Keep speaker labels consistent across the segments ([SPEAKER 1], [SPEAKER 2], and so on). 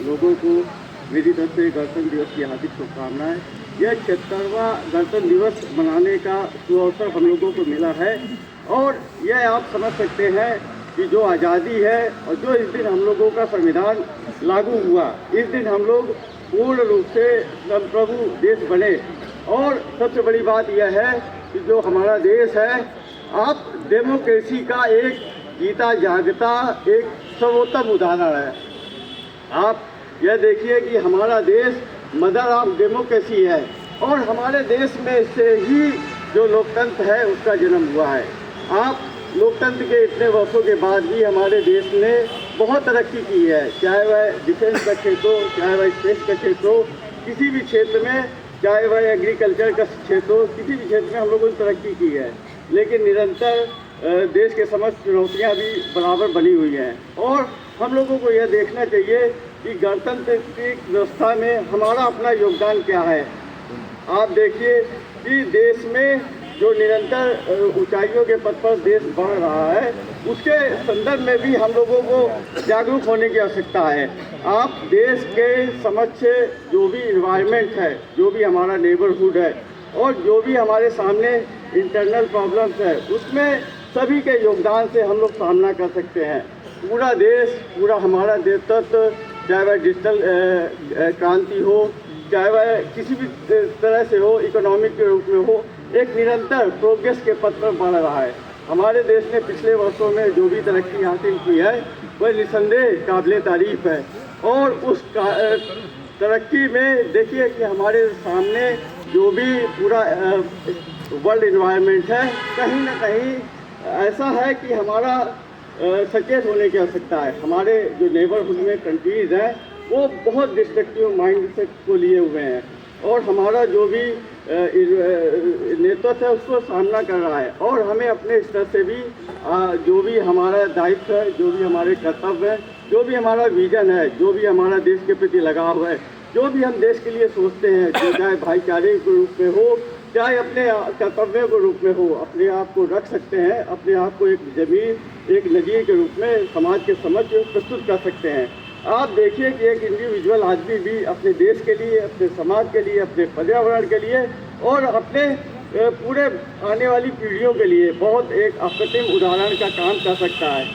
[SPEAKER 1] लोगों को मेरी तरफ से गणतंत्र दिवस की हार्दिक शुभकामनाएं। यह 76वां गणतंत्र दिवस मनाने का सुअवसर हम लोगों को मिला है और यह आप समझ सकते हैं कि जो आज़ादी है और जो इस दिन हम लोगों का संविधान लागू हुआ, इस दिन हम लोग पूर्ण रूप से संप्रभु देश बने। और सबसे बड़ी बात यह है कि जो हमारा देश है, आप डेमोक्रेसी का एक जीता जागता एक सर्वोत्तम उदाहरण है। आप यह देखिए कि हमारा देश मदर ऑफ डेमोक्रेसी है और हमारे देश में से ही जो लोकतंत्र है उसका जन्म हुआ है। आप लोकतंत्र के इतने वर्षों के बाद भी हमारे देश ने बहुत तरक्की की है, चाहे वह डिफेंस का क्षेत्र हो, चाहे वह स्पेस का क्षेत्र हो, किसी भी क्षेत्र में, चाहे वह एग्रीकल्चर का क्षेत्र हो, किसी भी क्षेत्र में हम लोगों ने तरक्की की है। लेकिन निरंतर देश के समस्त चुनौतियाँ भी बराबर बनी हुई हैं और हम लोगों को यह देखना चाहिए कि गणतांत्रिक व्यवस्था में हमारा अपना योगदान क्या है। आप देखिए कि देश में जो निरंतर ऊंचाइयों के पद पर देश बढ़ रहा है, उसके संदर्भ में भी हम लोगों को जागरूक होने की आवश्यकता है। आप देश के समक्ष जो भी इन्वायरमेंट है, जो भी हमारा नेबरहुड है और जो भी हमारे सामने इंटरनल प्रॉब्लम्स है, उसमें सभी के योगदान से हम लोग सामना कर सकते हैं। पूरा देश, पूरा हमारा नेतृत्व, चाहे वह डिजिटल क्रांति हो, चाहे वह किसी भी तरह से हो, इकोनॉमिक के रूप में हो, एक निरंतर प्रोग्रेस के पथ पर बढ़ रहा है। हमारे देश ने पिछले वर्षों में जो भी तरक्की हासिल की है वह निसंदेह काबिले तारीफ है और उस तरक्की में देखिए कि हमारे सामने जो भी पूरा वर्ल्ड इन्वायरमेंट है, कहीं ना कहीं ऐसा है कि हमारा सचेत होने की आवश्यकता है। हमारे जो नेबरहुड में कंट्रीज़ हैं वो बहुत डिस्ट्रक्टिव माइंडसेट को लिए हुए हैं और हमारा जो भी नेतृत्व है उसको सामना कर रहा है और हमें अपने स्तर से भी जो भी हमारा दायित्व है, जो भी हमारे कर्तव्य है, जो भी हमारा विजन है, जो भी हमारा देश के प्रति लगाव है, जो भी हम देश के लिए सोचते हैं, जो चाहे भाईचारे के रूप में हो, चाहे अपने कर्तव्यों के रूप में हो, अपने आप को रख सकते हैं, अपने आप को एक ज़मीन, एक नज़ीर के रूप में समाज के समक्ष प्रस्तुत कर सकते हैं। आप देखिए कि एक इंडिविजुअल आदमी भी अपने देश के लिए, अपने समाज के लिए, अपने पर्यावरण के लिए और अपने पूरे आने वाली पीढ़ियों के लिए बहुत एक अप्रतिम उदाहरण का काम कर सकता है।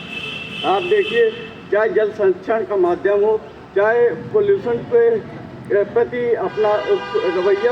[SPEAKER 1] आप देखिए, चाहे जल संरक्षण का माध्यम हो, चाहे पोल्यूशन के प्रति अपना रवैया हो,